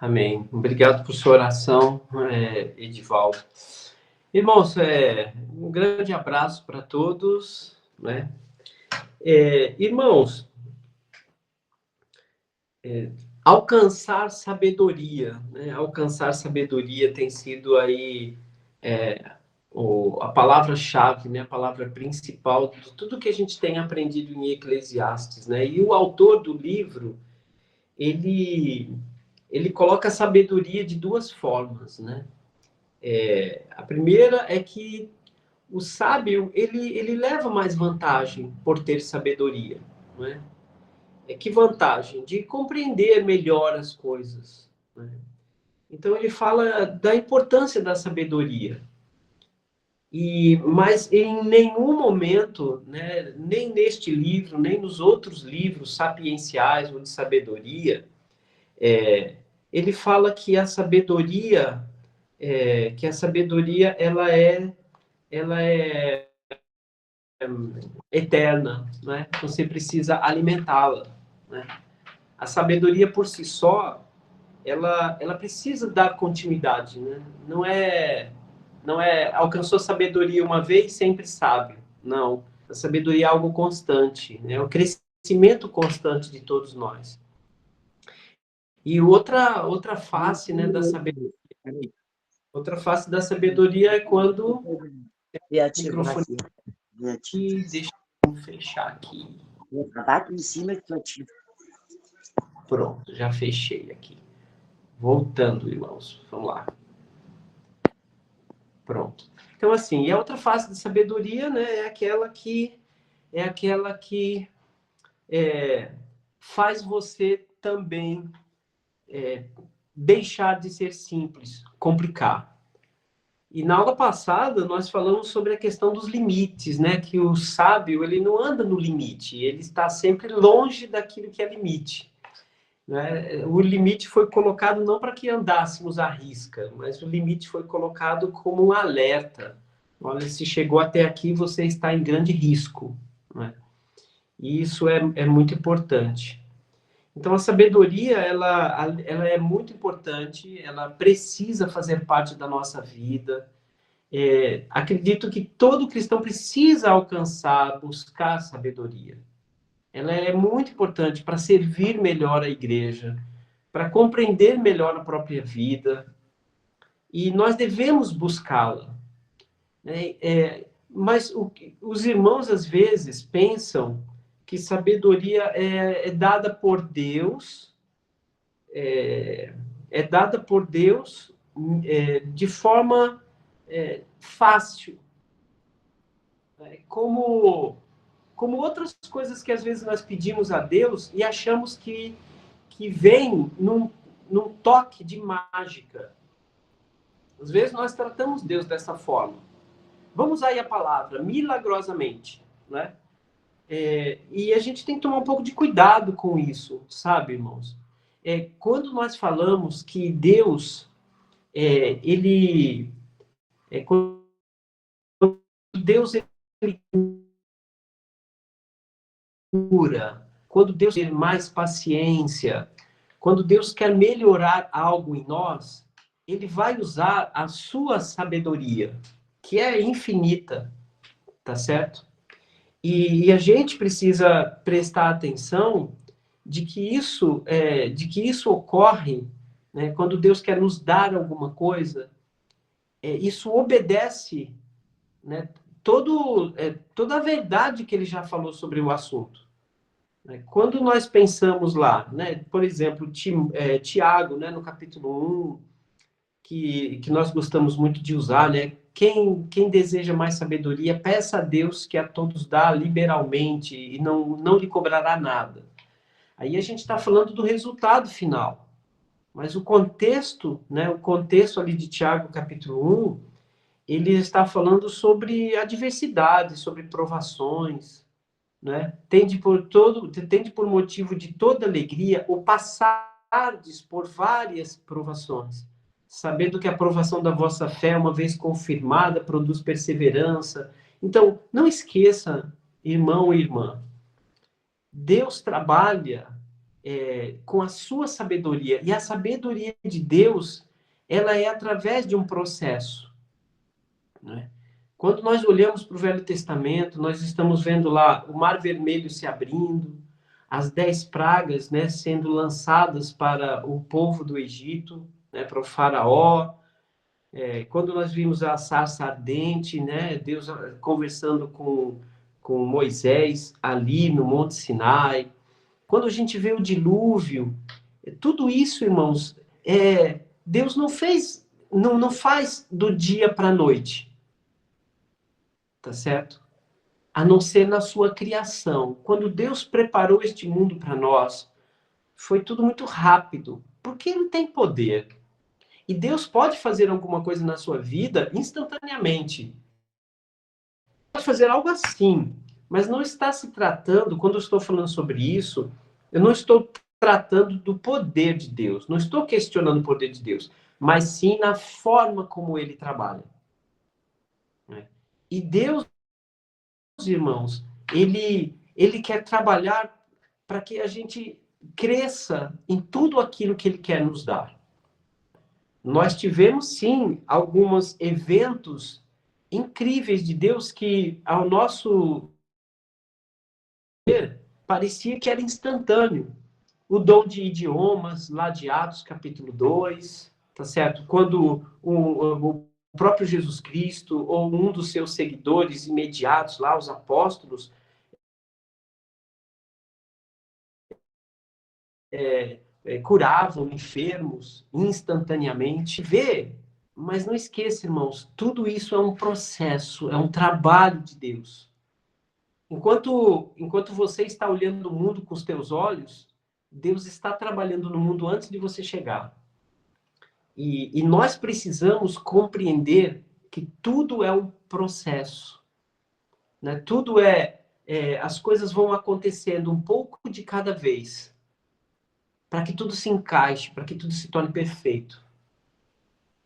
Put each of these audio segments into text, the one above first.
Amém. Obrigado por sua oração, Edivaldo. Irmãos, um grande abraço para todos, né? Irmãos, alcançar sabedoria, né? Alcançar sabedoria tem sido aí a palavra-chave, né? A palavra principal de tudo que a gente tem aprendido em Eclesiastes, né? E o autor do livro, ele, ele coloca a sabedoria de duas formas, né? A primeira é que o sábio, ele leva mais vantagem por ter sabedoria, não é? Que vantagem? De compreender melhor as coisas, né? Então ele fala da importância da sabedoria. Mas em nenhum momento, né, nem neste livro, nem nos outros livros sapienciais ou de sabedoria, ele fala que a sabedoria ela é eterna, né? Você precisa alimentá-la, né? A sabedoria por si só, ela precisa dar continuidade, né? Não é alcançou sabedoria uma vez, sempre sábio. Não, a sabedoria é algo constante, né? É o crescimento constante de todos nós. E outra face, né, da sabedoria, outra face da sabedoria é quando o microfone deixa eu fechar aqui. Bate em cima que tu tira. Pronto, já fechei aqui. Voltando, irmãos, vamos lá. Pronto. Então, assim, e a outra face da sabedoria, né, é aquela que faz você também deixar de ser simples, complicar. E na aula passada nós falamos sobre a questão dos limites, né? Que o sábio ele não anda no limite, ele está sempre longe daquilo que é limite. Né? O limite foi colocado não para que andássemos à risca, mas o limite foi colocado como um alerta. Olha, se chegou até aqui, você está em grande risco. Né? E isso é muito importante. Então, a sabedoria, ela é muito importante, ela precisa fazer parte da nossa vida. Acredito que todo cristão precisa alcançar, buscar sabedoria. Ela é muito importante para servir melhor a igreja, para compreender melhor a própria vida, e nós devemos buscá-la. Né? Os irmãos, às vezes, pensam que sabedoria é dada por Deus, é dada por Deus de forma fácil, né? Como outras coisas que às vezes nós pedimos a Deus e achamos que vem num toque de mágica. Às vezes nós tratamos Deus dessa forma. Vamos aí a palavra, milagrosamente, né? E a gente tem que tomar um pouco de cuidado com isso, sabe, irmãos? Quando nós falamos que Deus, quando Deus ele cura, quando Deus tem mais paciência, quando Deus quer melhorar algo em nós, ele vai usar a sua sabedoria, que é infinita, tá certo? E a gente precisa prestar atenção de que isso ocorre, né, quando Deus quer nos dar alguma coisa, isso obedece, né, toda a verdade que ele já falou sobre o assunto. Né? Quando nós pensamos lá, né, por exemplo, Tiago, né, no capítulo 1, que nós gostamos muito de usar, né? Quem deseja mais sabedoria, peça a Deus que a todos dá liberalmente e não lhe cobrará nada. Aí a gente está falando do resultado final. Mas o contexto, né, o contexto ali de Tiago, capítulo 1, ele está falando sobre adversidade, sobre provações, né? Tende por motivo de toda alegria o passardes por várias provações, sabendo que a provação da vossa fé, uma vez confirmada, produz perseverança. Então, não esqueça, irmão e irmã, Deus trabalha com a sua sabedoria. E a sabedoria de Deus, ela é através de um processo, né? Quando nós olhamos para o Velho Testamento, nós estamos vendo lá o Mar Vermelho se abrindo, as 10 pragas, né, sendo lançadas para o povo do Egito, né, para o faraó. Quando nós vimos a sarça ardente, né, Deus conversando com Moisés ali no Monte Sinai. Quando a gente vê o dilúvio, tudo isso, irmãos, Deus não fez, não faz do dia para a noite, tá certo? A não ser na sua criação. Quando Deus preparou este mundo para nós, foi tudo muito rápido, porque Ele tem poder. E Deus pode fazer alguma coisa na sua vida instantaneamente. Pode fazer algo assim, mas não está se tratando, quando eu estou falando sobre isso, eu não estou tratando do poder de Deus, não estou questionando o poder de Deus, mas sim na forma como Ele trabalha, né? E Deus, irmãos, ele quer trabalhar para que a gente cresça em tudo aquilo que Ele quer nos dar. Nós tivemos, sim, alguns eventos incríveis de Deus que, ao nosso ver, parecia que era instantâneo. O dom de idiomas, lá de Atos, capítulo 2, tá certo? Quando o próprio Jesus Cristo ou um dos seus seguidores imediatos, lá, os apóstolos, curavam enfermos instantaneamente. Vê, mas não esqueça, irmãos, tudo isso é um processo, é um trabalho de Deus. Enquanto você está olhando o mundo com os teus olhos, Deus está trabalhando no mundo antes de você chegar. E nós precisamos compreender que tudo é um processo, né? Tudo as coisas vão acontecendo um pouco de cada vez, para que tudo se encaixe, para que tudo se torne perfeito.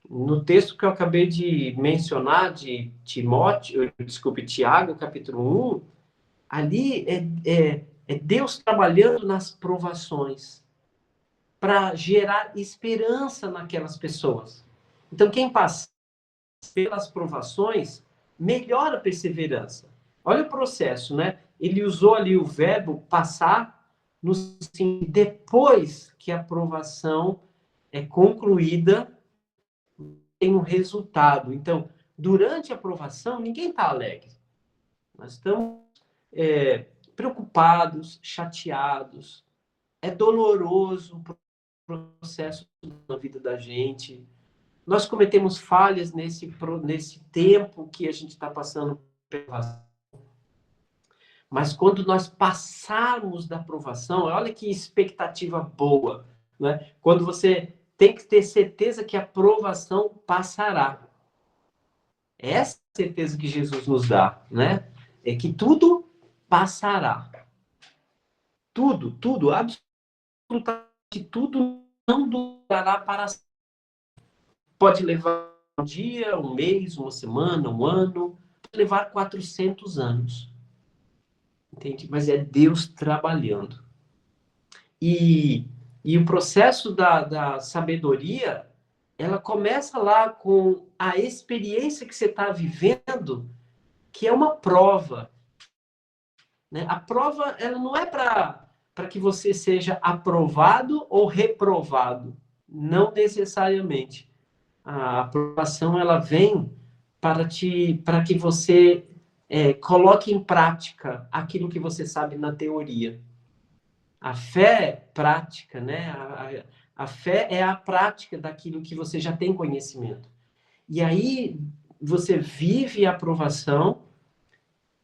No texto que eu acabei de mencionar, de Tiago, capítulo 1, ali é Deus trabalhando nas provações para gerar esperança naquelas pessoas. Então, quem passa pelas provações, melhora a perseverança. Olha o processo, né? Ele usou ali o verbo passar, no sentido, depois que a provação é concluída, tem um resultado. Então, durante a provação, ninguém está alegre. Nós estamos preocupados, chateados. É doloroso o processo na vida da gente. Nós cometemos falhas nesse tempo que a gente está passando pela. Mas quando nós passarmos da provação, olha que expectativa boa, né? Quando você tem que ter certeza que a provação passará. Essa certeza que Jesus nos dá, né? É que tudo passará. Tudo, absolutamente tudo não durará para sempre. Pode levar um dia, um mês, uma semana, um ano, pode levar 400 anos. Entende? Mas é Deus trabalhando. E o processo da sabedoria, ela começa lá com a experiência que você está vivendo, que é uma prova, né? A prova, ela não é para que você seja aprovado ou reprovado. Não necessariamente. A aprovação, ela vem para que você coloque em prática aquilo que você sabe na teoria. A fé prática, né? A fé é a prática daquilo que você já tem conhecimento. E aí você vive a aprovação,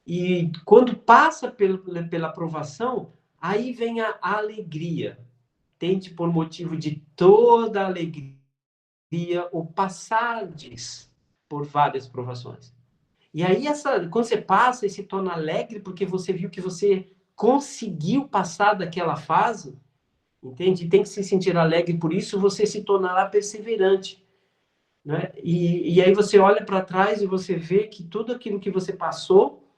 e quando passa pela aprovação, aí vem a alegria. Tende por motivo de toda alegria o passardes por várias provações. E aí, quando você passa e se torna alegre, porque você viu que você conseguiu passar daquela fase, entende? E tem que se sentir alegre por isso, você se tornará perseverante, né? E aí você olha para trás e você vê que tudo aquilo que você passou,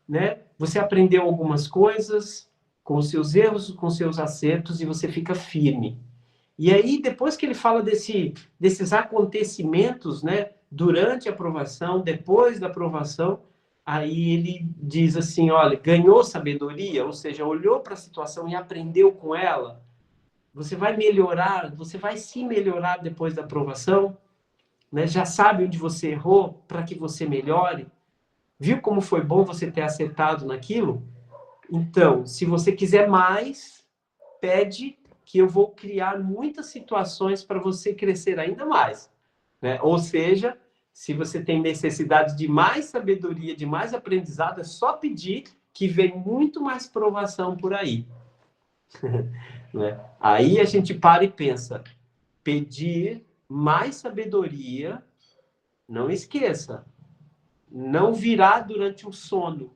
né? Você aprendeu algumas coisas, com os seus erros, com os seus acertos, e você fica firme. E aí, depois que ele fala desses acontecimentos, né, durante a aprovação, depois da aprovação, aí ele diz assim, olha, ganhou sabedoria, ou seja, olhou para a situação e aprendeu com ela. Você vai melhorar, você vai se melhorar depois da aprovação, né? Já sabe onde você errou para que você melhore. Viu como foi bom você ter acertado naquilo? Então, se você quiser mais, pede que eu vou criar muitas situações para você crescer ainda mais, né? Ou seja, se você tem necessidade de mais sabedoria, de mais aprendizado, é só pedir que vem muito mais provação por aí. Né? Aí a gente para e pensa, pedir mais sabedoria, não esqueça, não virá durante o sono,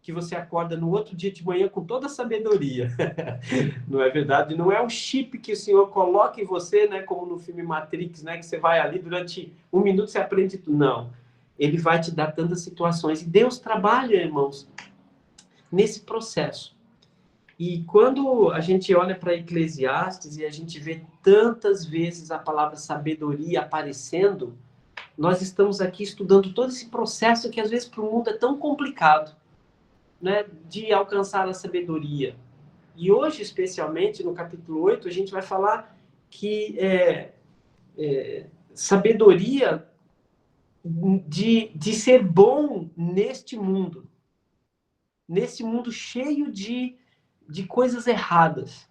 que você acorda no outro dia de manhã com toda a sabedoria. Não é verdade? Não é um chip que o Senhor coloca em você, né, como no filme Matrix, né, que você vai ali durante um minuto você aprende tudo. Não. Ele vai te dar tantas situações. E Deus trabalha, irmãos, nesse processo. E quando a gente olha para Eclesiastes e a gente vê tantas vezes a palavra sabedoria aparecendo, nós estamos aqui estudando todo esse processo que às vezes para o mundo é tão complicado, né, de alcançar a sabedoria. E hoje, especialmente, no capítulo 8, a gente vai falar que sabedoria de ser bom neste mundo cheio de coisas erradas.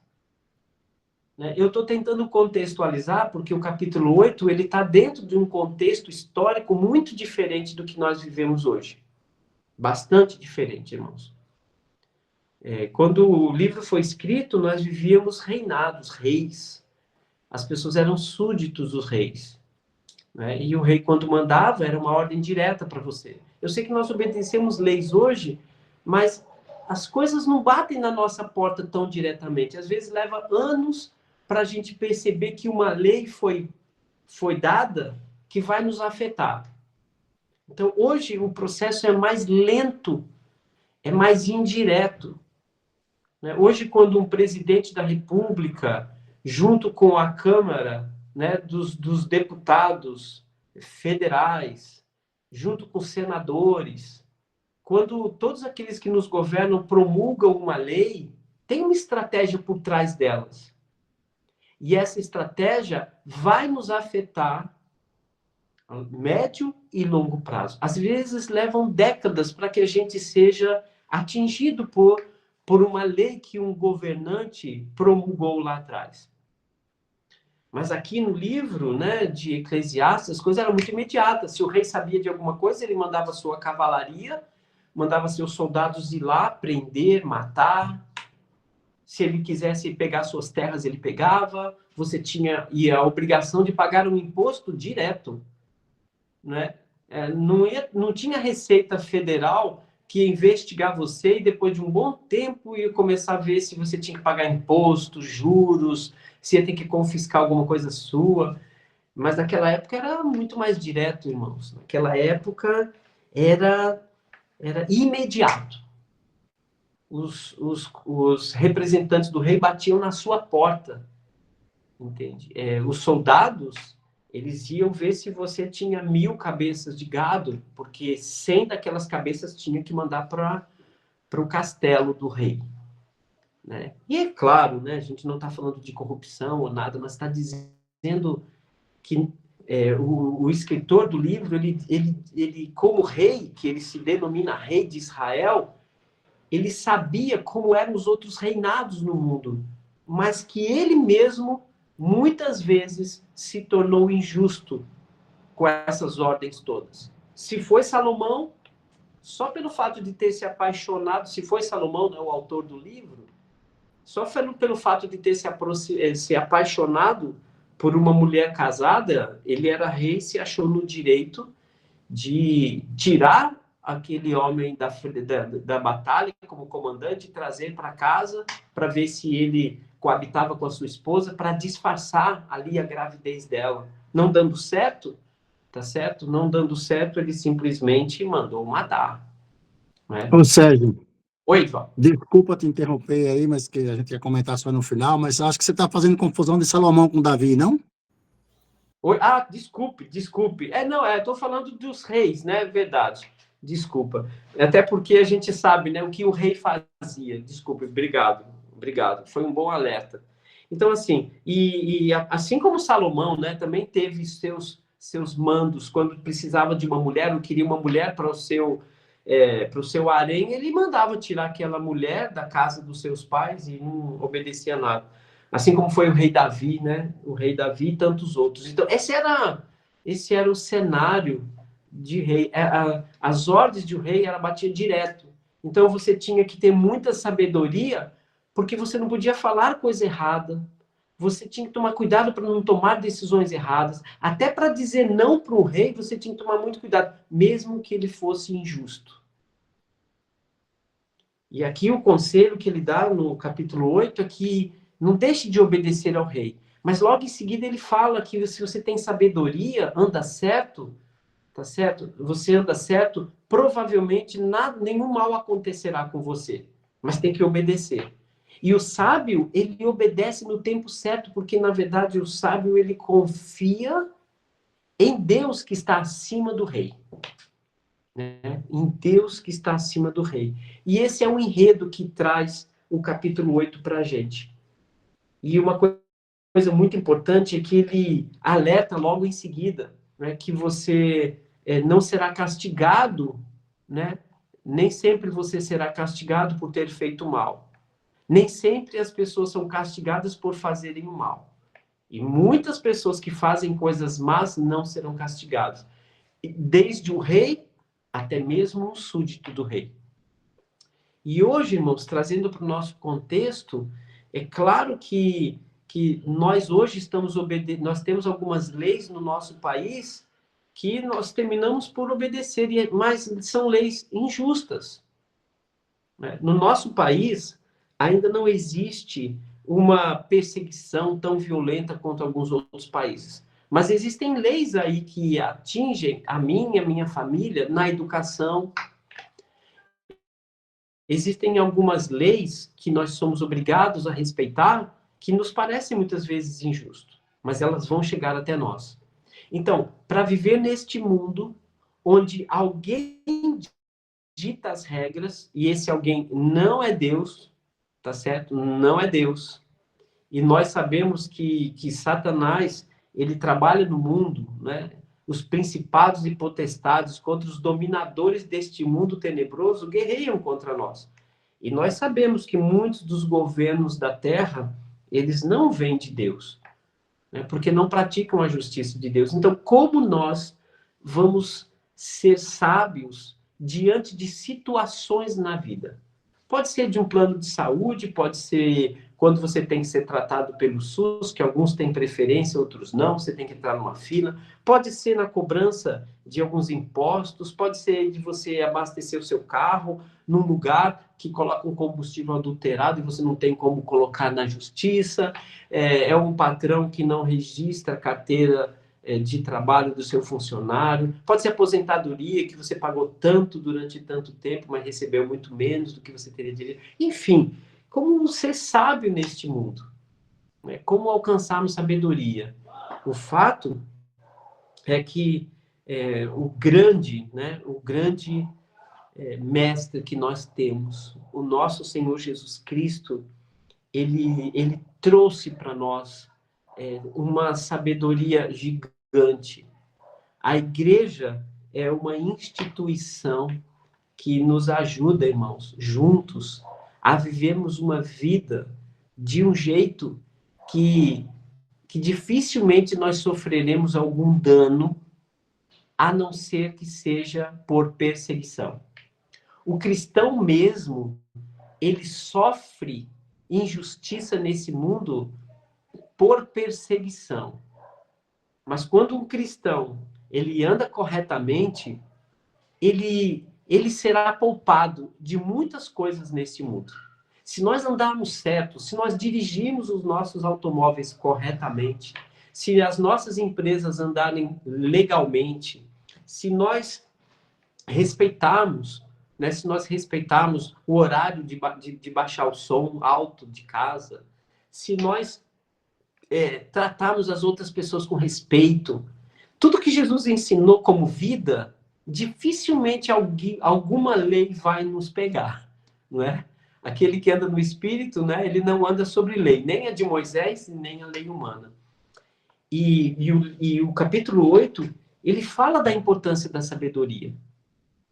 Né? Eu estou tentando contextualizar, porque o capítulo 8 ele está dentro de um contexto histórico muito diferente do que nós vivemos hoje. Bastante diferente, irmãos. Quando o livro foi escrito, nós vivíamos reinados, reis. As pessoas eram súditos dos reis. Né? E o rei, quando mandava, era uma ordem direta para você. Eu sei que nós obedecemos leis hoje, mas as coisas não batem na nossa porta tão diretamente. Às vezes leva anos para a gente perceber que uma lei foi dada que vai nos afetar. Então, hoje, o processo é mais lento, é mais indireto. Né? Hoje, quando um presidente da República, junto com a Câmara, né, dos deputados federais, junto com senadores, quando todos aqueles que nos governam promulgam uma lei, tem uma estratégia por trás delas. E essa estratégia vai nos afetar a médio e longo prazo. Às vezes levam décadas para que a gente seja atingido por uma lei que um governante promulgou lá atrás. Mas aqui no livro, né, de Eclesiastes, as coisas eram muito imediatas. Se o rei sabia de alguma coisa, ele mandava sua cavalaria, mandava seus soldados ir lá, prender, matar. Se ele quisesse pegar suas terras, ele pegava. Você tinha a obrigação de pagar um imposto direto. Né? Não tinha Receita Federal que ia investigar você e depois de um bom tempo ia começar a ver se você tinha que pagar impostos, juros, se ia ter que confiscar alguma coisa sua. Mas naquela época era muito mais direto, irmãos. Naquela época era imediato. Os representantes do rei batiam na sua porta, entende? Os soldados, eles iam ver se você tinha 1000 cabeças de gado, porque 100 daquelas cabeças tinha que mandar para o castelo do rei. Né? E é claro, né, a gente não está falando de corrupção ou nada, mas está dizendo que o escritor do livro, ele, como rei, que ele se denomina rei de Israel, ele sabia como eram os outros reinados no mundo, mas que ele mesmo, muitas vezes, se tornou injusto com essas ordens todas. Se foi Salomão, só pelo fato de ter se apaixonado, se foi Salomão, né, o autor do livro, só pelo fato de ter se apaixonado por uma mulher casada, ele era rei e se achou no direito de tirar aquele homem da batalha como comandante, trazer para casa para ver se ele coabitava com a sua esposa, para disfarçar ali a gravidez dela. Não dando certo, tá certo? Não dando certo, ele simplesmente mandou matar. Né? Ô, Sérgio, Oi, Ivan. Desculpa te interromper aí, mas que a gente ia comentar só no final, mas acho que você está fazendo confusão de Salomão com Davi, não? Oi, ah, desculpe. Não, estou falando dos reis, né? Verdade. Desculpa. Até porque a gente sabe, né, o que o rei fazia. Desculpe, obrigado. Foi um bom alerta. Então, assim, assim como Salomão, né, também teve seus mandos quando precisava de uma mulher, ou queria uma mulher para o seu harém, ele mandava tirar aquela mulher da casa dos seus pais e não obedecia nada. Assim como foi o rei Davi, né? O rei Davi e tantos outros. Então, esse era o cenário de rei. As ordens de um rei, ela batia direto. Então, você tinha que ter muita sabedoria, porque você não podia falar coisa errada. Você tinha que tomar cuidado para não tomar decisões erradas. Até para dizer não para o rei, você tinha que tomar muito cuidado, mesmo que ele fosse injusto. E aqui o conselho que ele dá no capítulo 8 é que não deixe de obedecer ao rei. Mas logo em seguida ele fala que se você tem sabedoria, anda certo, tá certo? Você anda certo, provavelmente nenhum mal acontecerá com você. Mas tem que obedecer. E o sábio, ele obedece no tempo certo, porque na verdade o sábio, ele confia em Deus que está acima do rei. Né? Em Deus que está acima do rei. E esse é o enredo que traz o capítulo 8 para a gente. E uma coisa muito importante é que ele alerta logo em seguida, né, que você não será castigado, né? Nem sempre você será castigado por ter feito mal. Nem sempre as pessoas são castigadas por fazerem o mal. E muitas pessoas que fazem coisas más não serão castigadas. Desde o rei até mesmo um súdito do rei. E hoje, irmãos, trazendo para o nosso contexto, é claro que nós hoje nós temos algumas leis no nosso país que nós terminamos por obedecer, mas são leis injustas. Né? No nosso país, ainda não existe uma perseguição tão violenta quanto alguns outros países. Mas existem leis aí que atingem a minha família na educação. Existem algumas leis que nós somos obrigados a respeitar que nos parecem muitas vezes injustas, mas elas vão chegar até nós. Então, para viver neste mundo onde alguém dita as regras, e esse alguém não é Deus, tá certo? Não é Deus. E nós sabemos que Satanás, ele trabalha no mundo, né? Os principados e potestades contra os dominadores deste mundo tenebroso guerreiam contra nós. E nós sabemos que muitos dos governos da terra, eles não vêm de Deus, né? Porque não praticam a justiça de Deus. Então, como nós vamos ser sábios diante de situações na vida? Pode ser de um plano de saúde, pode ser quando você tem que ser tratado pelo SUS, que alguns têm preferência, outros não, você tem que entrar numa fila. Pode ser na cobrança de alguns impostos, pode ser de você abastecer o seu carro num lugar que coloca um combustível adulterado e você não tem como colocar na justiça. É um patrão que não registra a carteira de trabalho do seu funcionário, pode ser aposentadoria, que você pagou tanto durante tanto tempo, mas recebeu muito menos do que você teria direito. Enfim, como ser sábio neste mundo? Né? Como alcançarmos sabedoria? O fato é que o grande mestre que nós temos, o nosso Senhor Jesus Cristo, ele trouxe para nós uma sabedoria gigante. A igreja é uma instituição que nos ajuda, irmãos, juntos, a vivermos uma vida de um jeito que dificilmente nós sofreremos algum dano, a não ser que seja por perseguição. O cristão mesmo, ele sofre injustiça nesse mundo por perseguição. Mas quando um cristão ele anda corretamente, ele será poupado de muitas coisas neste mundo. Se nós andarmos certo, se nós dirigirmos os nossos automóveis corretamente, se as nossas empresas andarem legalmente, se nós respeitarmos né? Se nós respeitarmos o horário de baixar o som alto de casa, se nós tratarmos as outras pessoas com respeito, tudo que Jesus ensinou como vida, dificilmente alguma lei vai nos pegar, não é? Aquele que anda no Espírito, né, ele não anda sobre lei, nem a de Moisés, nem a lei humana. E o capítulo 8, ele fala da importância da sabedoria,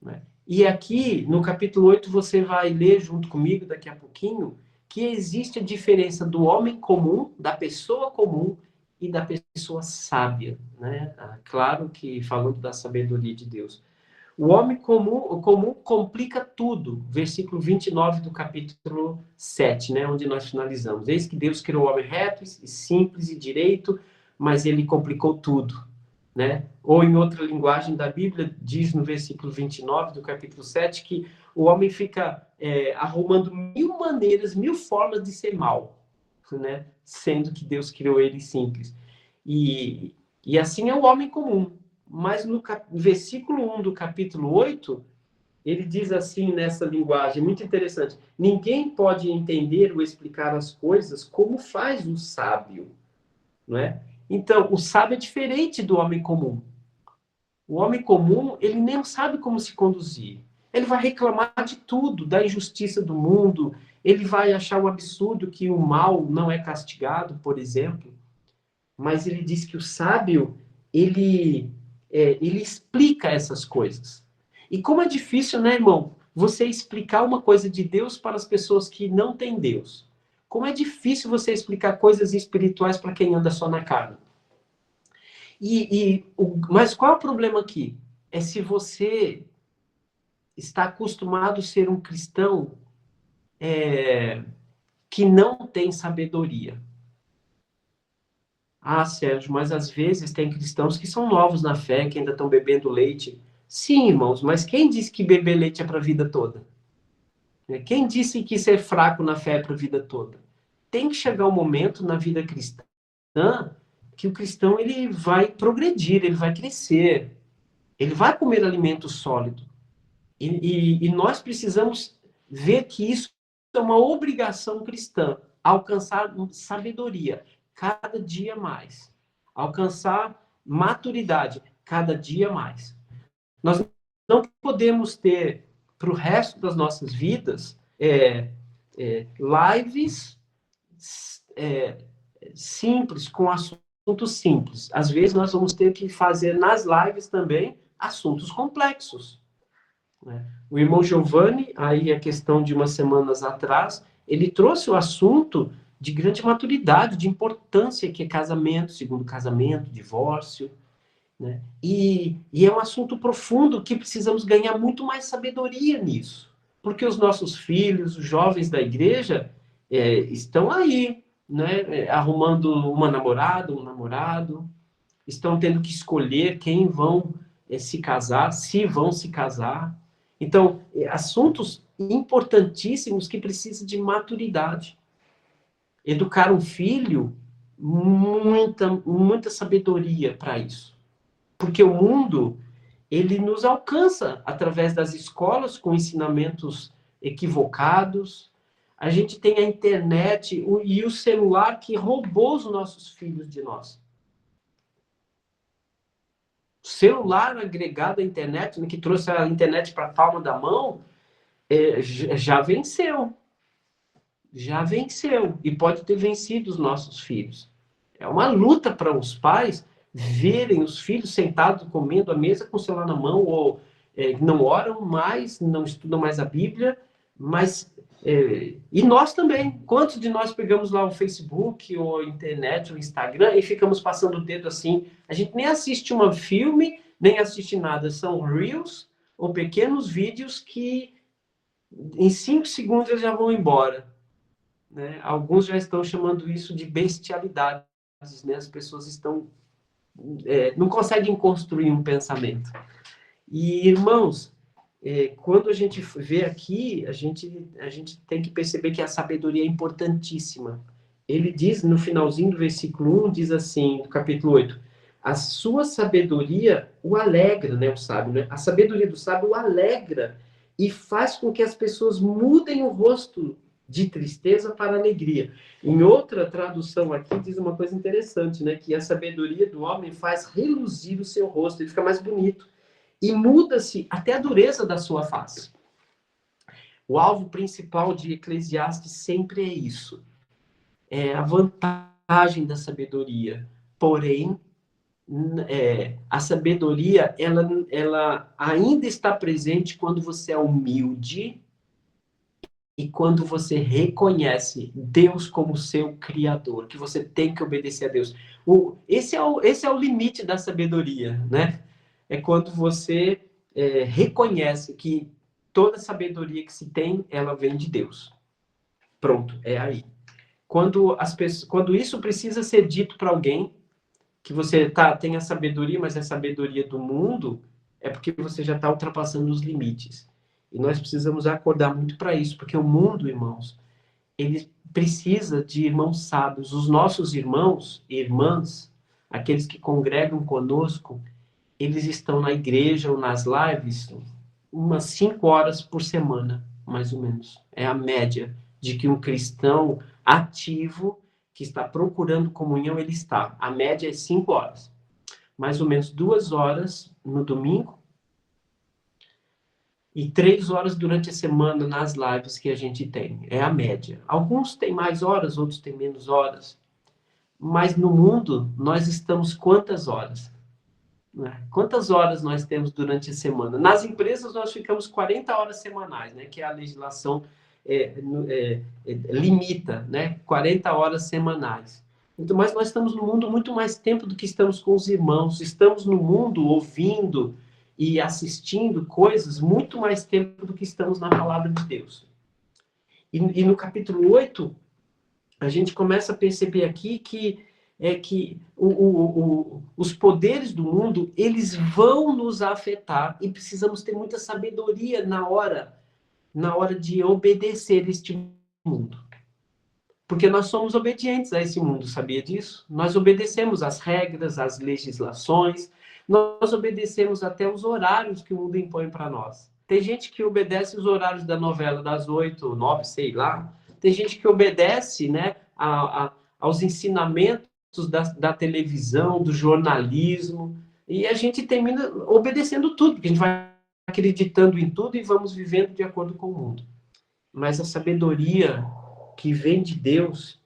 né? E aqui, no capítulo 8, você vai ler junto comigo daqui a pouquinho, que existe a diferença do homem comum, da pessoa comum e da pessoa sábia, né? Claro que falando da sabedoria de Deus. O homem comum complica tudo. Versículo 29 do capítulo 7, né? Onde nós finalizamos. Eis que Deus criou o homem reto e simples e direito, mas ele complicou tudo, né? Ou em outra linguagem da Bíblia, diz no versículo 29 do capítulo 7 que o homem fica arrumando 1000 maneiras, 1000 formas de ser mal, né? Sendo que Deus criou ele simples. E assim é o homem comum. Mas no versículo 1 do capítulo 8, ele diz assim nessa linguagem, muito interessante: ninguém pode entender ou explicar as coisas como faz o sábio, não é? Então, o sábio é diferente do homem comum. O homem comum, ele nem sabe como se conduzir. Ele vai reclamar de tudo, da injustiça do mundo, ele vai achar um absurdo que o mal não é castigado, por exemplo. Mas ele diz que o sábio, ele explica essas coisas. E como é difícil, né, irmão, você explicar uma coisa de Deus para as pessoas que não têm Deus. Como é difícil você explicar coisas espirituais para quem anda só na carne. Mas qual é o problema aqui? É se você está acostumado a ser um cristão que não tem sabedoria. Ah, Sérgio, mas às vezes tem cristãos que são novos na fé, que ainda estão bebendo leite. Sim, irmãos, mas quem disse que beber leite é para a vida toda? Quem disse que ser fraco na fé é para a vida toda? Tem que chegar um momento na vida cristã que o cristão ele vai progredir, ele vai crescer, ele vai comer alimento sólido. E nós precisamos ver que isso é uma obrigação cristã, alcançar sabedoria cada dia mais, alcançar maturidade cada dia mais. Nós não podemos ter para o resto das nossas vidas lives simples, com assuntos simples. Às vezes nós vamos ter que fazer nas lives também assuntos complexos. O irmão Giovanni, aí a questão de umas semanas atrás, ele trouxe o assunto de grande maturidade, de importância que é casamento, segundo casamento, divórcio, né? E é um assunto profundo que precisamos ganhar muito mais sabedoria nisso, porque os nossos filhos, os jovens da igreja, estão aí, né? Arrumando uma namorada, um namorado, estão tendo que escolher quem vão se casar, se vão se casar. Então, assuntos importantíssimos que precisam de maturidade. Educar um filho, muita sabedoria para isso. Porque o mundo, ele nos alcança através das escolas com ensinamentos equivocados. A gente tem a internet e o celular que roubou os nossos filhos de nós. O celular agregado à internet, né, que trouxe a internet para a palma da mão, já venceu. Já venceu. E pode ter vencido os nossos filhos. É uma luta para os pais verem os filhos sentados comendo à mesa com o celular na mão, ou não oram mais, não estudam mais a Bíblia, mas e nós também. Quantos de nós pegamos lá o Facebook, ou a internet, o Instagram, e ficamos passando o dedo assim? A gente nem assiste um filme, nem assiste nada. São reels, ou pequenos vídeos que em 5 segundos eles já vão embora. Né? Alguns já estão chamando isso de bestialidades, né? As pessoas estão não conseguem construir um pensamento. E, irmãos, quando a gente vê aqui, a gente tem que perceber que a sabedoria é importantíssima. Ele diz, no finalzinho do versículo 1, diz assim, do capítulo 8, a sua sabedoria o alegra, né, o sábio, né? A sabedoria do sábio o alegra, e faz com que as pessoas mudem o rosto de tristeza para alegria. Em outra tradução aqui diz uma coisa interessante, né? Que a sabedoria do homem faz reluzir o seu rosto, ele fica mais bonito. E muda-se até a dureza da sua face. O alvo principal de Eclesiastes sempre é isso. É a vantagem da sabedoria. Porém, a sabedoria, ela ainda está presente quando você é humilde e quando você reconhece Deus como seu Criador, que você tem que obedecer a Deus. Esse é o limite da sabedoria, né? É quando você reconhece que toda sabedoria que se tem, ela vem de Deus. Pronto, é aí. Quando isso precisa ser dito para alguém, que você tem a sabedoria, mas é sabedoria do mundo, é porque você já está ultrapassando os limites. E nós precisamos acordar muito para isso, porque o mundo, irmãos, ele precisa de irmãos sábios. Os nossos irmãos e irmãs, aqueles que congregam conosco, eles estão na igreja ou nas lives umas 5 horas por semana, mais ou menos. É a média de que um cristão ativo, que está procurando comunhão, ele está. A média é 5 horas. Mais ou menos 2 horas no domingo e 3 horas durante a semana nas lives que a gente tem. É a média. Alguns têm mais horas, outros têm menos horas. Mas no mundo, nós estamos quantas horas? Né? Quantas horas nós temos durante a semana? Nas empresas, nós ficamos 40 horas semanais, né? Que a legislação limita, né? 40 horas semanais. Então, mas nós estamos no mundo muito mais tempo do que estamos com os irmãos. Estamos no mundo ouvindo e assistindo coisas muito mais tempo do que estamos na palavra de Deus. E no capítulo 8, a gente começa a perceber aqui que os poderes do mundo, eles vão nos afetar e precisamos ter muita sabedoria na hora de obedecer este mundo. Porque nós somos obedientes a esse mundo, sabia disso? Nós obedecemos às regras, às legislações, nós obedecemos até os horários que o mundo impõe para nós. Tem gente que obedece os horários da novela das 8, 9, sei lá. Tem gente que obedece, né, aos ensinamentos da televisão, do jornalismo, e a gente termina obedecendo tudo, porque a gente vai acreditando em tudo e vamos vivendo de acordo com o mundo. Mas a sabedoria que vem de Deus,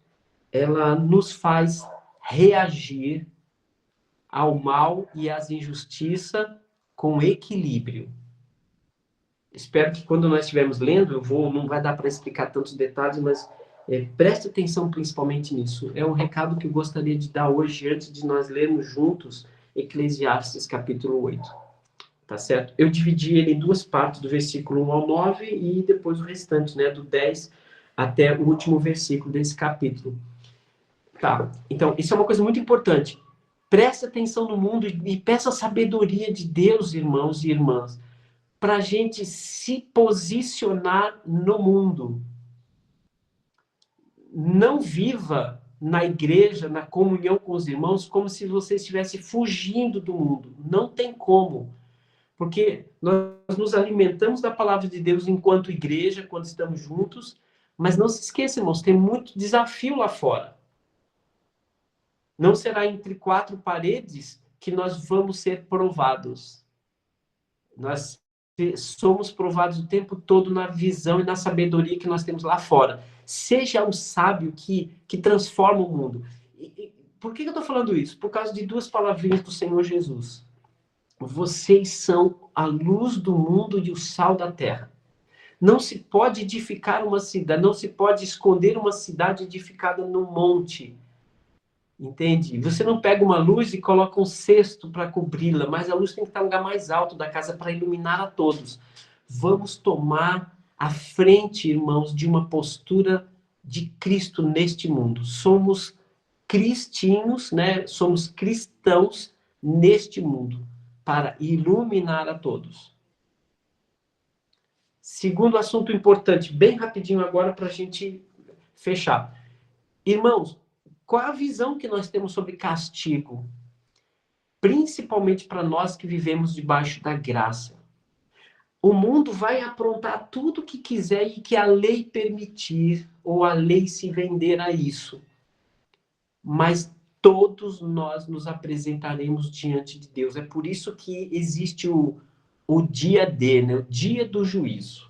ela nos faz reagir ao mal e às injustiças com equilíbrio. Espero que quando nós estivermos lendo, não vai dar para explicar tantos detalhes, mas preste atenção principalmente nisso. É um recado que eu gostaria de dar hoje, antes de nós lermos juntos Eclesiastes capítulo 8. Tá certo? Eu dividi ele em 2 partes, do versículo 1 ao 9 e depois o restante, né, do 10 até o último versículo desse capítulo. Tá? Então, isso é uma coisa muito importante. Preste atenção no mundo e peça a sabedoria de Deus, irmãos e irmãs, para a gente se posicionar no mundo. Não viva na igreja, na comunhão com os irmãos, como se você estivesse fugindo do mundo. Não tem como. Porque nós nos alimentamos da palavra de Deus enquanto igreja, quando estamos juntos, mas não se esqueça, irmãos, tem muito desafio lá fora. Não será entre 4 paredes que nós vamos ser provados. Nós somos provados o tempo todo na visão e na sabedoria que nós temos lá fora. Seja um sábio que transforma o mundo. Por que eu estou falando isso? Por causa de 2 palavrinhas do Senhor Jesus. Vocês são a luz do mundo e o sal da terra. Não se pode edificar uma cidade, não se pode esconder uma cidade edificada no monte. Entende? Você não pega uma luz e coloca um cesto para cobri-la, mas a luz tem que estar no lugar mais alto da casa para iluminar a todos. Vamos tomar a frente, irmãos, de uma postura de Cristo neste mundo. Somos cristinos, né? Somos cristãos neste mundo, para iluminar a todos. Segundo assunto importante, bem rapidinho agora para a gente fechar. Irmãos, qual é a visão que nós temos sobre castigo? Principalmente para nós que vivemos debaixo da graça. o mundo vai aprontar tudo que quiser e que a lei permitir, ou a lei se vender a isso. Mas todos nós nos apresentaremos diante de Deus. É por isso que existe o dia D, né? O dia do juízo.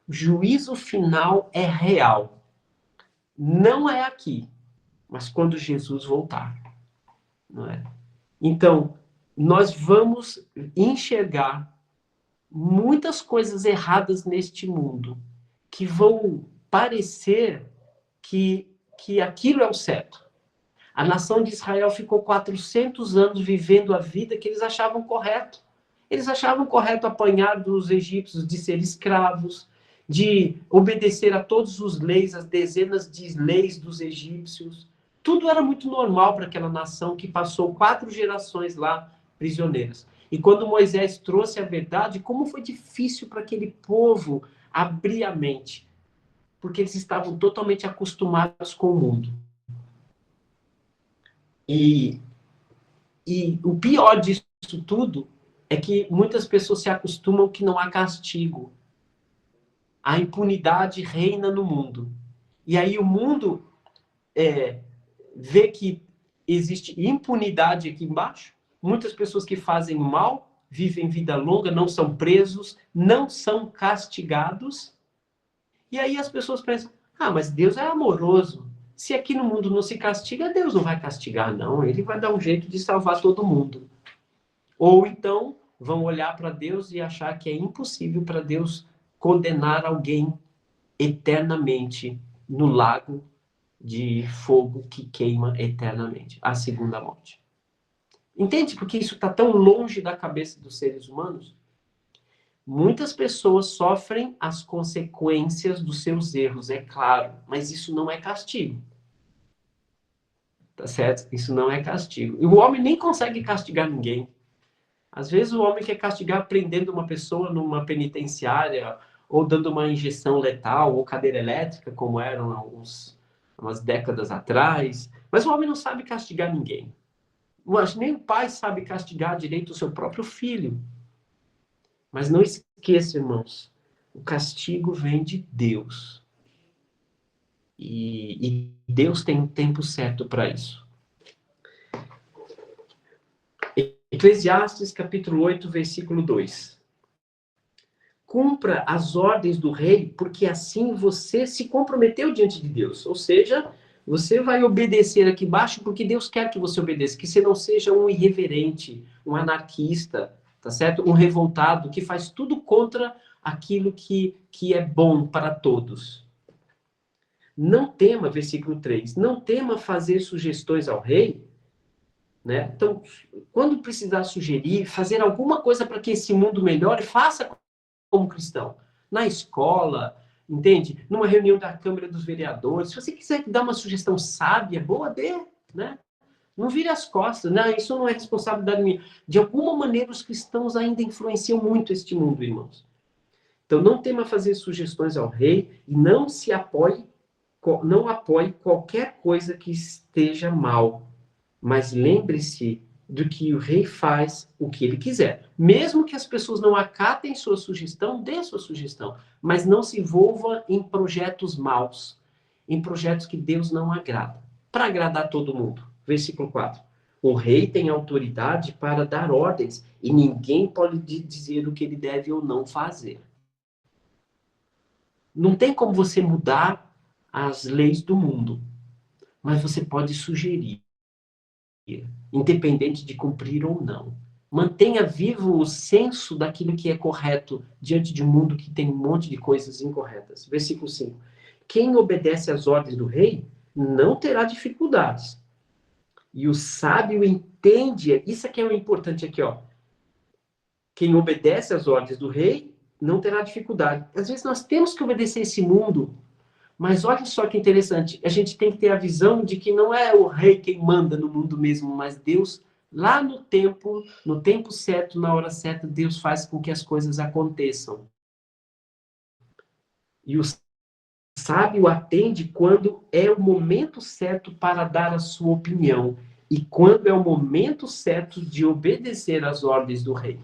O juízo final é real. Não é aqui, mas quando Jesus voltar. Não é? Então, nós vamos enxergar muitas coisas erradas neste mundo que vão parecer que aquilo é o certo. A nação de Israel ficou 400 anos vivendo a vida que eles achavam correto. Eles achavam correto apanhar dos egípcios, de ser escravos, de obedecer a todas as leis, as dezenas de leis dos egípcios. Tudo era muito normal para aquela nação que passou 4 gerações lá prisioneiras. E quando Moisés trouxe a verdade, como foi difícil para aquele povo abrir a mente, porque eles estavam totalmente acostumados com o mundo. E o pior disso tudo é que muitas pessoas se acostumam que não há castigo. A impunidade reina no mundo. E aí o mundo vê que existe impunidade aqui embaixo. Muitas pessoas que fazem mal, vivem vida longa, não são presos, não são castigados. E aí as pessoas pensam, mas Deus é amoroso. Se aqui no mundo não se castiga, Deus não vai castigar, não. Ele vai dar um jeito de salvar todo mundo. Ou então, vão olhar para Deus e achar que é impossível para Deus condenar alguém eternamente no lago de fogo que queima eternamente, a segunda morte. Entende? Porque isso está tão longe da cabeça dos seres humanos. Muitas pessoas sofrem as consequências dos seus erros, é claro, mas isso não é castigo. Tá certo? Isso não é castigo. E o homem nem consegue castigar ninguém. Às vezes o homem quer castigar prendendo uma pessoa numa penitenciária ou dando uma injeção letal ou cadeira elétrica, como eram umas décadas atrás. Mas o homem não sabe castigar ninguém. Mas nem o pai sabe castigar direito o seu próprio filho. Mas não esqueça, irmãos, o castigo vem de Deus. E Deus tem um tempo certo para isso. Eclesiastes, capítulo 8, versículo 2. Cumpra as ordens do rei, porque assim você se comprometeu diante de Deus. Ou seja, você vai obedecer aqui embaixo porque Deus quer que você obedeça, que você não seja um irreverente, um anarquista, tá certo? Um revoltado que faz tudo contra aquilo que é bom para todos. Não tema, versículo 3, não tema fazer sugestões ao rei, né? Então, quando precisar sugerir, fazer alguma coisa para que esse mundo melhore, faça como cristão. Na escola, entende? Numa reunião da Câmara dos Vereadores, se você quiser dar uma sugestão sábia, boa, dê, né? Não vire as costas, não, isso não é responsabilidade minha. De alguma maneira, os cristãos ainda influenciam muito este mundo, irmãos. Então, não tema fazer sugestões ao rei e não apoie qualquer coisa que esteja mal. Mas lembre-se do que o rei faz o que ele quiser. Mesmo que as pessoas não acatem sua sugestão, dê sua sugestão. Mas não se envolva em projetos maus, em projetos que Deus não agrada. Para agradar todo mundo. Versículo 4. O rei tem autoridade para dar ordens e ninguém pode dizer o que ele deve ou não fazer. Não tem como você mudar as leis do mundo, mas você pode sugerir, independente de cumprir ou não. Mantenha vivo o senso daquilo que é correto diante de um mundo que tem um monte de coisas incorretas. Versículo 5. Quem obedece às ordens do rei não terá dificuldades. E o sábio entende, isso aqui é o importante aqui, ó. Quem obedece às ordens do rei não terá dificuldade. Às vezes nós temos que obedecer esse mundo, mas olha só que interessante, a gente tem que ter a visão de que não é o rei quem manda no mundo mesmo, mas Deus, lá no tempo certo, na hora certa, Deus faz com que as coisas aconteçam. E o sábio atende quando é o momento certo para dar a sua opinião e quando é o momento certo de obedecer às ordens do rei.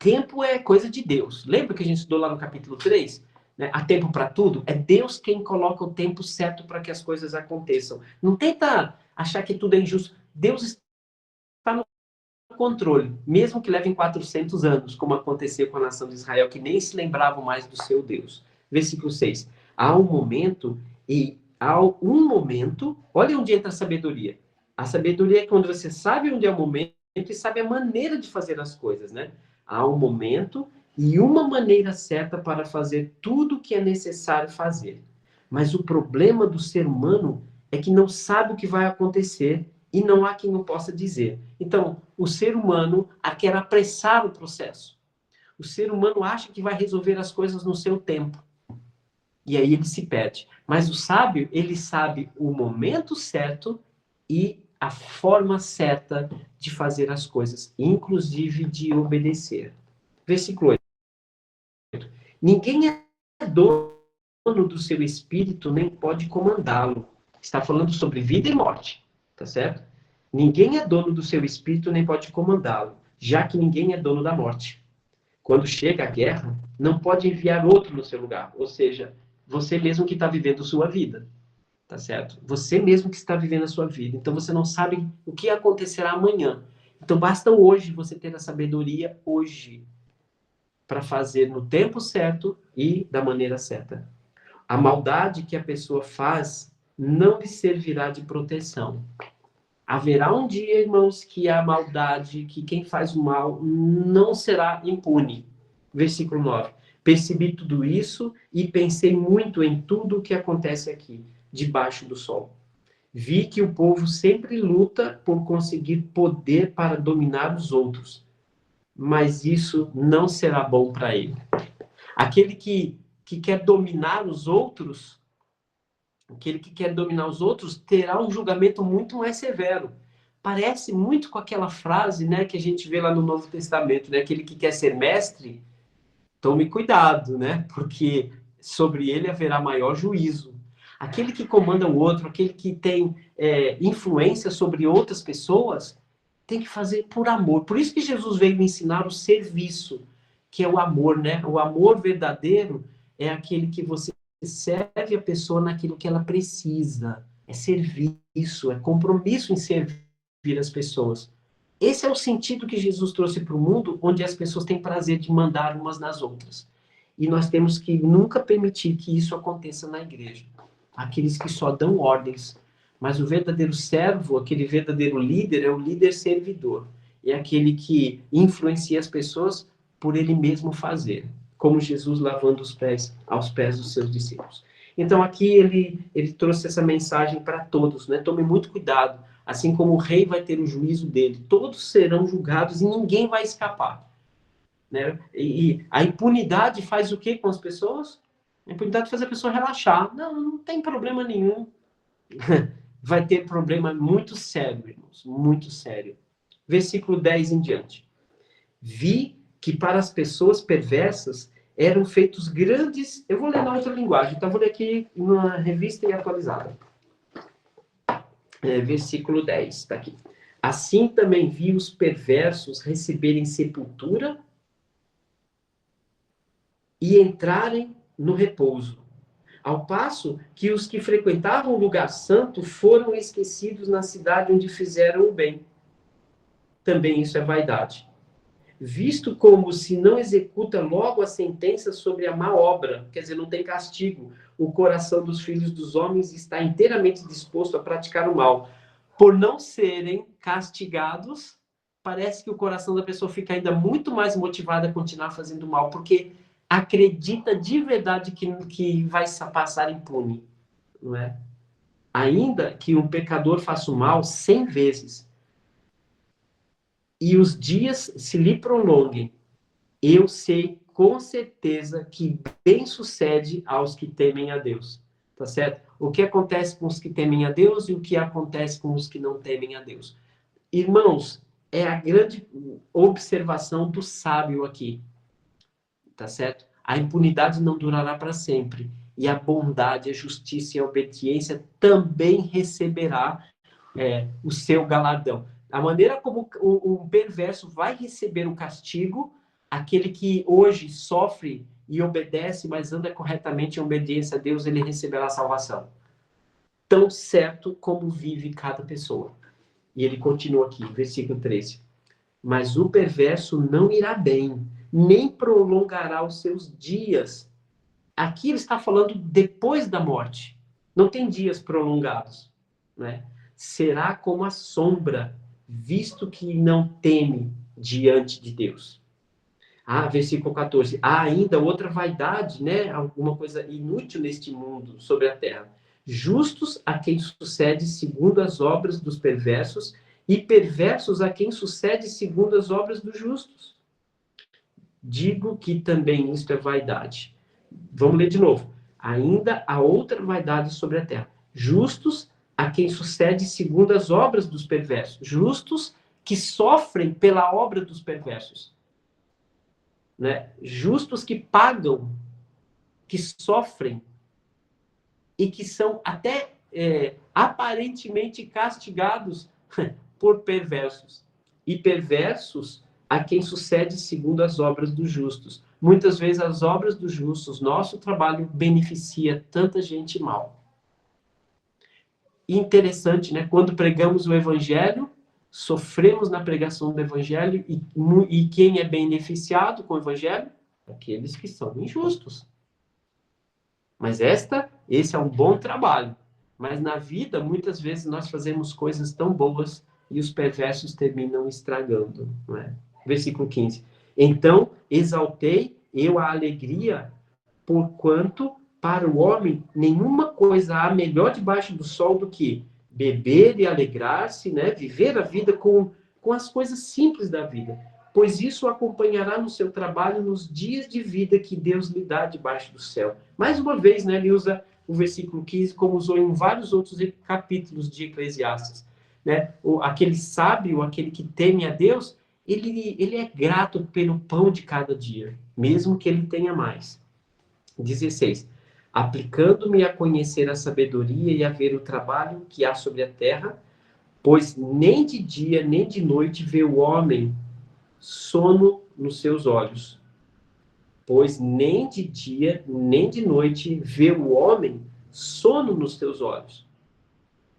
tempo é coisa de Deus. Lembra que a gente estudou lá no capítulo 3? Né? Há tempo para tudo? É Deus quem coloca o tempo certo para que as coisas aconteçam. Não tenta achar que tudo é injusto. Deus está no controle, mesmo que levem 400 anos, como aconteceu com a nação de Israel, que nem se lembravam mais do seu Deus. Versículo 6. Há um momento, olha onde entra a sabedoria. A sabedoria é quando você sabe onde é o momento e sabe a maneira de fazer as coisas, né? Há um momento e uma maneira certa para fazer tudo o que é necessário fazer. Mas o problema do ser humano é que não sabe o que vai acontecer e não há quem o possa dizer. Então, o ser humano quer apressar o processo. O ser humano acha que vai resolver as coisas no seu tempo. E aí ele se perde. Mas o sábio, ele sabe o momento certo e a forma certa de fazer as coisas, inclusive de obedecer. Versículo 8. Ninguém é dono do seu espírito, nem pode comandá-lo. Está falando sobre vida e morte, tá certo? Ninguém é dono do seu espírito, nem pode comandá-lo, já que ninguém é dono da morte. Quando chega a guerra, não pode enviar outro no seu lugar, ou seja, você mesmo que está vivendo sua vida, tá certo? Você mesmo que está vivendo a sua vida. Então você não sabe o que acontecerá amanhã. Então basta hoje você ter a sabedoria hoje para fazer no tempo certo e da maneira certa. A maldade que a pessoa faz não lhe servirá de proteção. Haverá um dia, irmãos, que a maldade, que quem faz o mal não será impune. Versículo 9. Percebi tudo isso e pensei muito em tudo o que acontece aqui, debaixo do sol. Vi que o povo sempre luta por conseguir poder para dominar os outros, mas isso não será bom para ele. Aquele que quer dominar os outros, terá um julgamento muito mais severo. Parece muito com aquela frase, né, que a gente vê lá no Novo Testamento, né, aquele que quer ser mestre, tome cuidado, né, porque sobre ele haverá maior juízo. Aquele que comanda o outro, aquele que tem influência sobre outras pessoas, tem que fazer por amor. Por isso que Jesus veio ensinar o serviço, que é o amor, né? O amor verdadeiro é aquele que você serve a pessoa naquilo que ela precisa. É serviço, é compromisso em servir as pessoas. Esse é o sentido que Jesus trouxe para o mundo, onde as pessoas têm prazer de mandar umas nas outras. E nós temos que nunca permitir que isso aconteça na igreja. Aqueles que só dão ordens. Mas o verdadeiro servo, aquele verdadeiro líder, é o líder servidor. É aquele que influencia as pessoas por ele mesmo fazer. Como Jesus lavando os pés aos pés dos seus discípulos. Então aqui ele trouxe essa mensagem para todos, né? Tome muito cuidado. Assim como o rei vai ter o juízo dele, todos serão julgados e ninguém vai escapar. Né? E a impunidade faz o que com as pessoas? A impunidade faz a pessoa relaxar. Não tem problema nenhum. Vai ter problema muito sério, irmãos, muito sério. Versículo 10 em diante. Vi que para as pessoas perversas eram feitos grandes... Eu vou ler na outra linguagem, então vou ler aqui na revista e atualizada. Versículo 10, está aqui. Assim também vi os perversos receberem sepultura e entrarem no repouso, ao passo que os que frequentavam o lugar santo foram esquecidos na cidade onde fizeram o bem. Também isso é vaidade. Visto como se não executa logo a sentença sobre a má obra, quer dizer, não tem castigo, o coração dos filhos dos homens está inteiramente disposto a praticar o mal. Por não serem castigados, parece que o coração da pessoa fica ainda muito mais motivado a continuar fazendo mal, porque acredita de verdade que vai passar impune, não é? Ainda que um pecador faça o mal 100 vezes e os dias se lhe prolonguem, eu sei com certeza que bem sucede aos que temem a Deus. Tá certo? O que acontece com os que temem a Deus e o que acontece com os que não temem a Deus. Irmãos, é a grande observação do sábio aqui. Tá certo? A impunidade não durará para sempre. E a bondade, a justiça e a obediência também receberá o seu galardão. A maneira como o perverso vai receber o castigo, aquele que hoje sofre e obedece, mas anda corretamente em obediência a Deus, ele receberá a salvação. Tão certo como vive cada pessoa. E ele continua aqui, versículo 13. Mas o perverso não irá bem, nem prolongará os seus dias. Aqui ele está falando depois da morte. Não tem dias prolongados, né? Será como a sombra, visto que não teme diante de Deus. Versículo 14. Há ainda outra vaidade, né? Alguma coisa inútil neste mundo, sobre a terra. Justos a quem sucede segundo as obras dos perversos, e perversos a quem sucede segundo as obras dos justos. Digo que também isto é vaidade. Vamos ler de novo. Ainda há outra vaidade sobre a terra. Justos a quem sucede segundo as obras dos perversos. Justos que sofrem pela obra dos perversos. Né? Justos que pagam, que sofrem e que são até aparentemente castigados por perversos. E perversos a quem sucede segundo as obras dos justos. Muitas vezes as obras dos justos, nosso trabalho beneficia tanta gente mal. E interessante, né? Quando pregamos o evangelho, sofremos na pregação do evangelho e quem é beneficiado com o evangelho? Aqueles que são injustos. Mas esse é um bom trabalho. Mas na vida, muitas vezes nós fazemos coisas tão boas e os perversos terminam estragando, não é? Versículo 15. Então, exaltei eu a alegria, porquanto para o homem nenhuma coisa há melhor debaixo do sol do que beber e alegrar-se, né? Viver a vida com as coisas simples da vida. Pois isso o acompanhará no seu trabalho nos dias de vida que Deus lhe dá debaixo do céu. Mais uma vez, né, ele usa o versículo 15, como usou em vários outros capítulos de Eclesiastes. Né? Aquele sábio, aquele que teme a Deus, ele é grato pelo pão de cada dia, mesmo que ele tenha mais. 16. Aplicando-me a conhecer a sabedoria e a ver o trabalho que há sobre a terra, pois nem de dia nem de noite vê o homem sono nos seus olhos. Pois nem de dia nem de noite vê o homem sono nos teus olhos.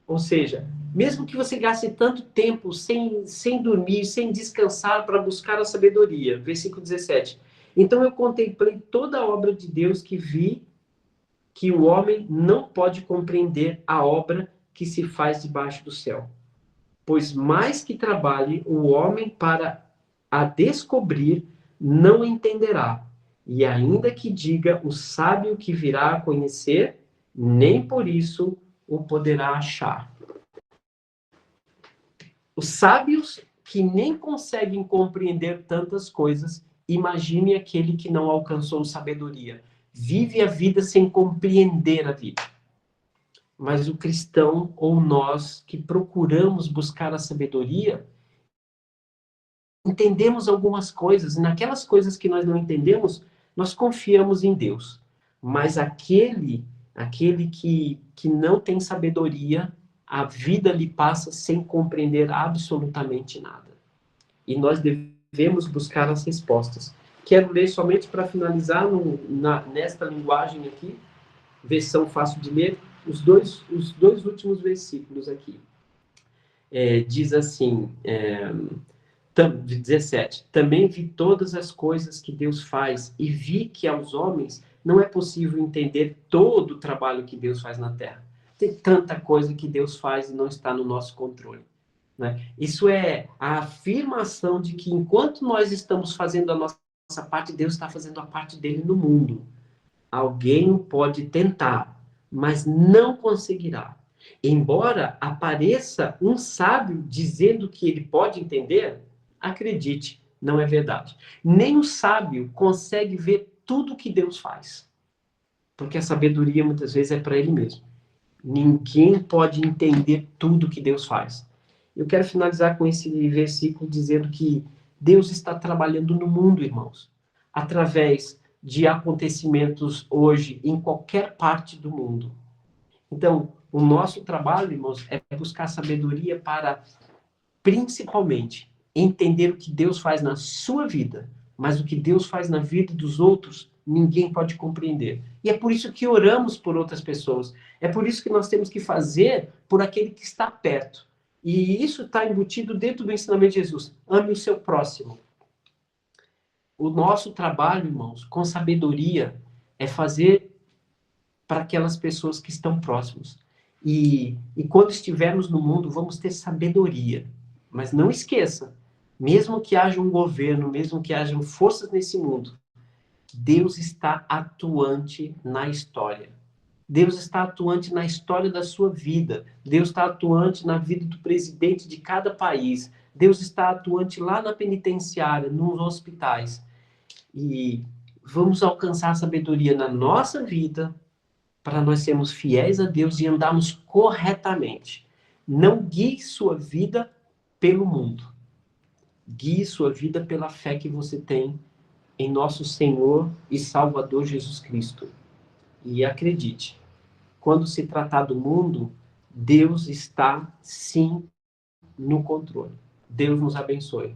Ou seja, mesmo que você gaste tanto tempo sem dormir, sem descansar para buscar a sabedoria. Versículo 17. Então eu contemplei toda a obra de Deus que vi que o homem não pode compreender a obra que se faz debaixo do céu. Pois mais que trabalhe o homem para a descobrir, não entenderá. E ainda que diga o sábio que virá a conhecer, nem por isso o poderá achar. Os sábios que nem conseguem compreender tantas coisas, imagine aquele que não alcançou sabedoria. Vive a vida sem compreender a vida. Mas o cristão, ou nós que procuramos buscar a sabedoria, entendemos algumas coisas, e naquelas coisas que nós não entendemos, nós confiamos em Deus. Mas aquele que não tem sabedoria, a vida lhe passa sem compreender absolutamente nada. E nós devemos buscar as respostas. Quero ler somente para finalizar nesta linguagem aqui, versão fácil de ler, os dois últimos versículos aqui. Diz assim, 17. Também vi todas as coisas que Deus faz e vi que aos homens não é possível entender todo o trabalho que Deus faz na terra. Tem tanta coisa que Deus faz e não está no nosso controle. Né? Isso é a afirmação de que enquanto nós estamos fazendo a nossa parte, Deus está fazendo a parte dele no mundo. Alguém pode tentar, mas não conseguirá. Embora apareça um sábio dizendo que ele pode entender, acredite, não é verdade. Nem o sábio consegue ver tudo que Deus faz. Porque a sabedoria muitas vezes é para ele mesmo. Ninguém pode entender tudo que Deus faz. Eu quero finalizar com esse versículo dizendo que Deus está trabalhando no mundo, irmãos, através de acontecimentos hoje em qualquer parte do mundo. Então, o nosso trabalho, irmãos, é buscar sabedoria para, principalmente, entender o que Deus faz na sua vida, mas o que Deus faz na vida dos outros, ninguém pode compreender. E é por isso que oramos por outras pessoas. É por isso que nós temos que fazer por aquele que está perto. E isso está embutido dentro do ensinamento de Jesus. Ame o seu próximo. O nosso trabalho, irmãos, com sabedoria, é fazer para aquelas pessoas que estão próximos. E quando estivermos no mundo, vamos ter sabedoria. Mas não esqueça, mesmo que haja um governo, mesmo que hajam forças nesse mundo, Deus está atuante na história. Deus está atuante na história da sua vida. Deus está atuante na vida do presidente de cada país. Deus está atuante lá na penitenciária, nos hospitais. E vamos alcançar a sabedoria na nossa vida para nós sermos fiéis a Deus e andarmos corretamente. Não guie sua vida pelo mundo. Guie sua vida pela fé que você tem em nosso Senhor e Salvador Jesus Cristo. E acredite, quando se tratar do mundo, Deus está sim no controle. Deus nos abençoe.